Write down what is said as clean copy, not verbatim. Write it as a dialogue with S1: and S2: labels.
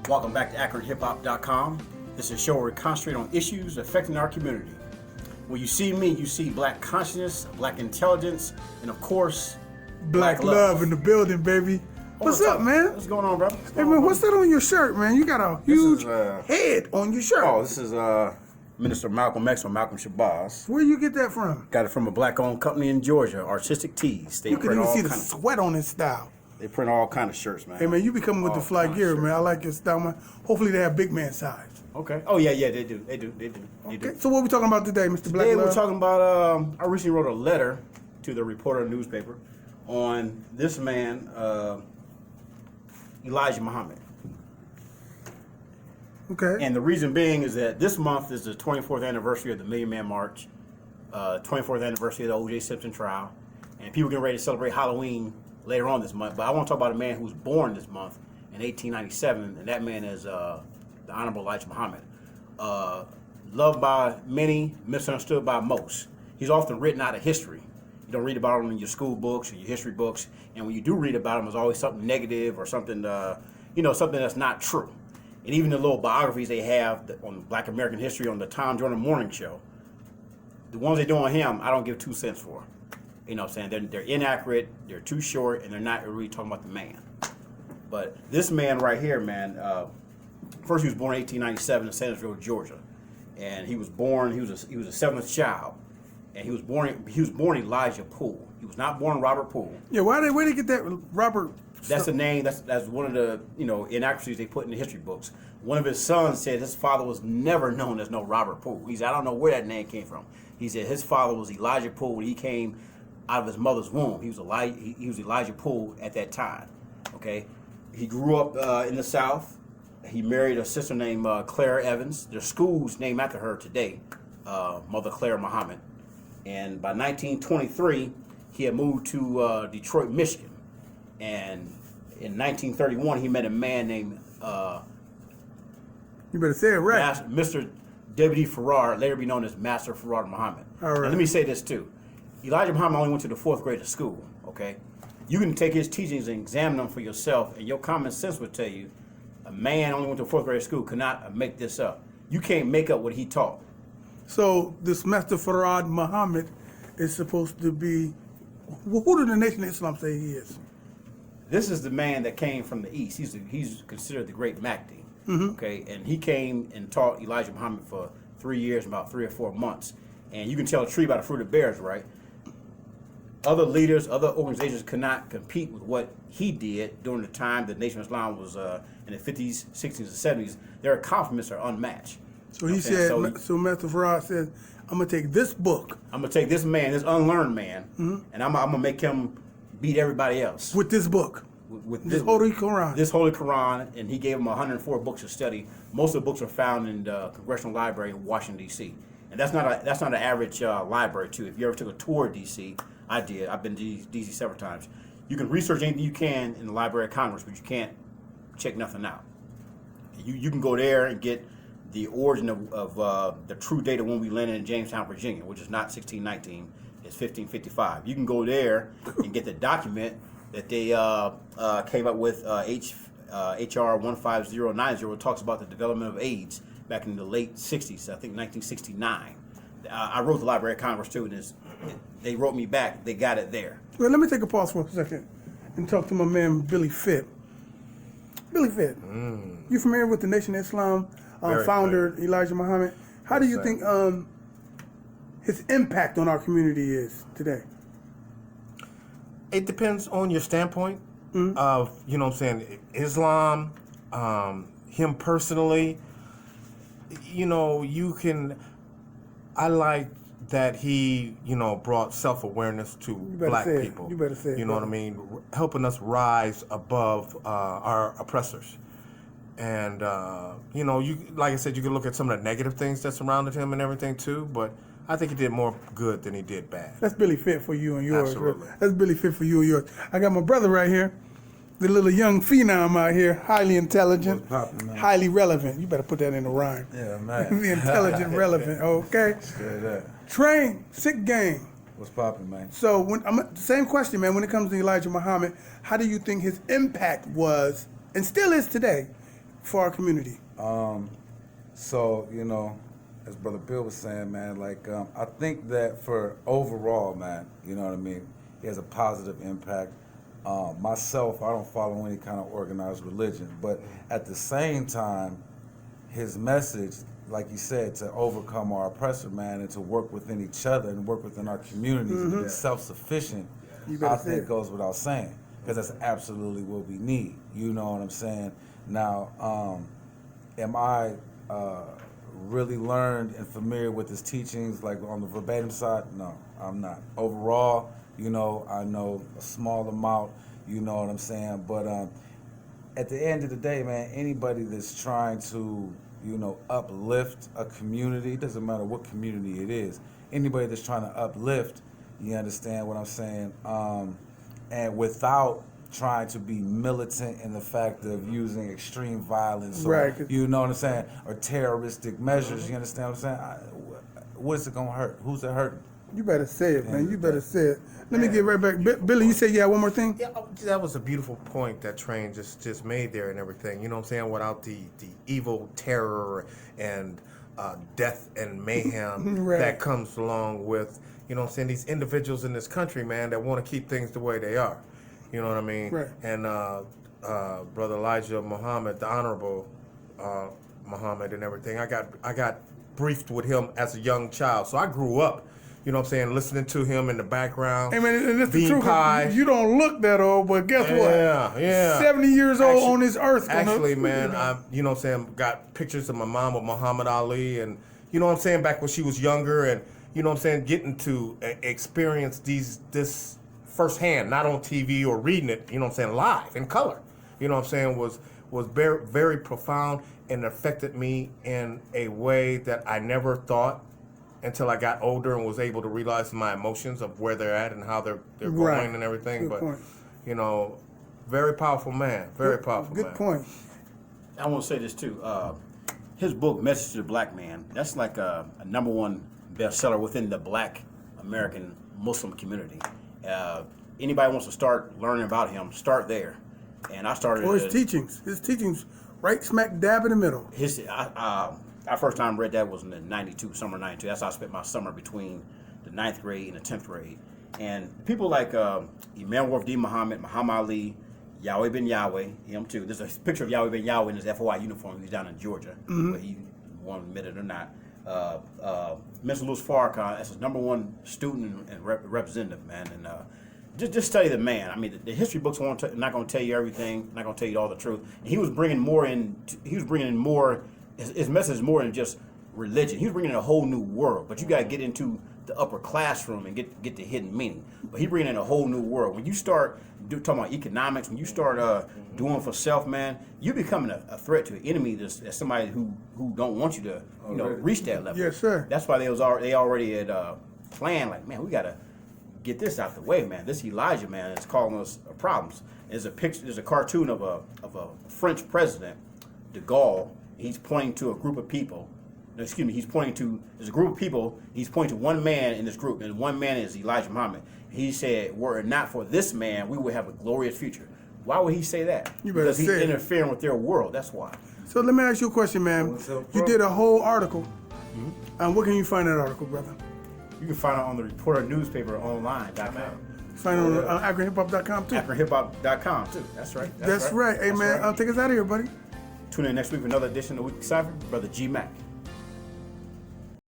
S1: Welcome back to AccurateHipHop.com. This is a show where we concentrate on issues affecting our community. When you see me, you see black consciousness, black intelligence, and of course,
S2: black love in the building, baby. What's up, man?
S1: What's going on, brother?
S2: Hey, man, what's that on your shirt, man? You got a huge head on your shirt.
S1: Oh, this is Minister Malcolm X or Malcolm Shabazz.
S2: Where you get that from?
S1: Got it from a black-owned company in Georgia, Artistic Tees.
S2: You can even see the sweat on his style.
S1: They print all kind of shirts, man.
S2: Hey, man, you be coming with the fly gear, man. I like your style, man. Hopefully they have big man size.
S1: Okay. Oh, yeah, they do.
S2: Okay. So what are we talking about today, Mr. Black?
S1: Today we're talking about, I recently wrote a letter to the Reporter newspaper on this man, Elijah Muhammad.
S2: Okay.
S1: And the reason being is that this month is the 24th anniversary of the Million Man March, 24th anniversary of the O.J. Simpson trial, and people getting ready to celebrate Halloween later on this month. But I want to talk about a man who was born this month in 1897, and that man is the Honorable Elijah Muhammad. Loved by many, misunderstood by most. He's often written out of history. You don't read about him in your school books or your history books, and when you do read about him, it's always something negative or something, something that's not true. And even the little biographies they have on Black American history on the Tom Joyner Morning Show, the ones they do on him, I don't give 2 cents for. You know what I'm saying? They're inaccurate, they're too short, and they're not really talking about the man. But this man right here, man, first he was born in 1897 in Sandersville, Georgia. And he was born, he was a seventh child. And he was born Elijah Poole. He was not born Robert Poole.
S2: Yeah, where did he get that Robert?
S1: That's the name. That's one of the inaccuracies they put in the history books. One of his sons said his father was never known as no Robert Poole. He said, I don't know where that name came from. He said his father was Elijah Poole when he came out of his mother's womb. He was Elijah Poole at that time. Okay, he grew up in the South. He married a sister named Claire Evans. Their school's named after her today, Mother Claire Muhammad. And by 1923, he had moved to Detroit, Michigan. And in 1931, he met a man named
S2: you better say it right.
S1: Mr. W.D. Farrar, later be known as Master Farrar Muhammad.
S2: All right.
S1: And let me say this too. Elijah Muhammad only went to the 4th grade of school, okay? You can take his teachings and examine them for yourself, and your common sense would tell you a man only went to 4th grade of school could not make this up. You can't make up what he taught. So
S2: this Master Farrar Muhammad is supposed to be, who do the Nation of Islam say he is?
S1: This is the man that came from the East. He's considered the great Mahdi.
S2: Mm-hmm.
S1: Okay, and he came and taught Elijah Muhammad for 3 years, about 3 or 4 months. And you can tell a tree by the fruit it bears, right? Other leaders, other organizations could not compete with what he did during the time the Nation of Islam was in the 50s, 60s, and 70s. Their accomplishments are unmatched.
S2: So he said, so Master Farrar said, I'm going to take this book.
S1: I'm going to take this man, this unlearned man, and I'm going to make him beat everybody else.
S2: With this book.
S1: With
S2: this Holy Quran.
S1: This Holy Quran, and he gave him 104 books to study. Most of the books are found in the Congressional Library in Washington, D.C. And that's not an average library, too. If you ever took a tour of D.C., I did. I've been to D.C. several times. You can research anything you can in the Library of Congress, but you can't check nothing out. You can go there and get the origin of the true date of when we landed in Jamestown, Virginia, which is not 1619, it's 1555. You can go there and get the document that they came up with, HR 15090, talks about the development of AIDS back in the late 60s, I think 1969. I wrote the Library of Congress too, and they wrote me back. They got it there.
S2: Well, let me take a pause for a second and talk to my man Billy Fitt. Billy Fitt, you familiar with the Nation of Islam founder Elijah Muhammad? How do you think his impact on our community is today?
S3: It depends on your standpoint of, you know what I'm saying, Islam, him personally. You know, I like that he, brought self-awareness to black people.
S2: You better say it.
S3: You know what I mean? Helping us rise above our oppressors. And, like I said, you can look at some of the negative things that surrounded him and everything too, but I think he did more good than he did bad.
S2: That's Billy Fitt for you and yours.
S3: Absolutely.
S2: That's Billy Fitt for you and yours. I got my brother right here, the little young phenom out here, highly intelligent, highly relevant. You better put that in a rhyme.
S4: Yeah, man.
S2: The intelligent, relevant, okay?
S4: Straight up.
S2: Train, sick gang.
S4: What's poppin', man?
S2: So, same question, man. When it comes to Elijah Muhammad, how do you think his impact was, and still is today, for our community?
S4: So, as Brother Bill was saying, man, like, I think that for overall, man, you know what I mean, he has a positive impact. Myself, I don't follow any kind of organized religion, but at the same time, his message, like you said, to overcome our oppressor, man, and to work within each other and work within our communities and be self-sufficient, I think goes without saying, because that's absolutely what we need. You know what I'm saying? Now, am I really learned and familiar with his teachings, like on the verbatim side? No, I'm not. Overall, I know a small amount, you know what I'm saying? But at the end of the day, man, anybody that's trying to, uplift a community, doesn't matter what community it is, anybody that's trying to uplift, you understand what I'm saying? And without trying to be militant in the fact of using extreme violence, or, you know what I'm saying, or terroristic measures, you understand what I'm saying? What is it going to hurt? Who's it hurting?
S2: You better say it, man. You better say it. Let me get right back. Billy, you said you had one more thing?
S3: Yeah, that was a beautiful point that Train just made there and everything. You know what I'm saying? Without the evil terror and death and mayhem that comes along with, you know what I'm saying, these individuals in this country, man, that want to keep things the way they are. You know what I mean?
S2: Right.
S3: And Brother Elijah Muhammad, the Honorable Muhammad and everything, I got briefed with him as a young child. So I grew up, you know what I'm saying, listening to him in the background.
S2: Hey, man, and that's the
S3: Bean
S2: truth.
S3: pie.
S2: You don't look that old, but guess what?
S3: Yeah.
S2: 70 years old on this earth.
S3: Actually, man, I, you know what I'm saying, got pictures of my mom with Muhammad Ali, and, you know what I'm saying, back when she was younger, and, you know what I'm saying, getting to experience this firsthand, not on TV or reading it, you know what I'm saying, live, in color, you know what I'm saying, was very, very profound and affected me in a way that I never thought until I got older and was able to realize my emotions of where they're at and how they're going and everything.
S2: Good point.
S3: You know, very powerful man. Very powerful man.
S2: Good point.
S1: I want to say this too. His book, Message to the Black Man, that's like a #1 bestseller within the Black American Muslim community. Anybody wants to start learning about him, start there. And I started.
S2: Or his teachings. His teachings, right smack dab in the middle.
S1: Our first time read that was in the summer of 92. That's how I spent my summer between the 9th grade and the 10th grade. And people like Imam D. Muhammad, Muhammad Ali, Yahweh Ben Yahweh, him too. There's a picture of Yahweh Ben Yahweh in his FOI uniform. He's down in Georgia, but he won't admit it or not. Mr. Louis Farrakhan, that's his #1 student and representative, man. And just study the man. I mean, the history books are not going to tell you everything, not going to tell you all the truth. And he was bringing more in. He was bringing in more. His message is more than just religion. He was bringing in a whole new world. But you got to get into the upper classroom and get the hidden meaning. But he bringing in a whole new world. When you start talking about economics, when you start doing for self, man, you're becoming a threat to an enemy as somebody who don't want you to reach that level.
S2: Yes, sir.
S1: That's why they already had planned, like, man, we got to get this out the way, man. This Elijah man is causing us problems. There's a cartoon of a French president, de Gaulle. He's pointing to a group of people. There's a group of people. He's pointing to one man in this group, and one man is Elijah Muhammad. He said, were it not for this man, we would have a glorious future. Why would he say that?
S2: You better
S1: because he's
S2: say it.
S1: interfering with their world. That's why.
S2: So let me ask you a question, man. You did a whole article. Where can you find that article, brother?
S1: You can find it on the Reporter newspaper online.com.
S2: Find it on AkronHipHop.com too.
S1: AkronHipHop.com too. That's right.
S2: That's right. Hey, man, take us out of here, buddy.
S1: Tune in next week for another edition of Weekly Cypher. Brother G.Mack.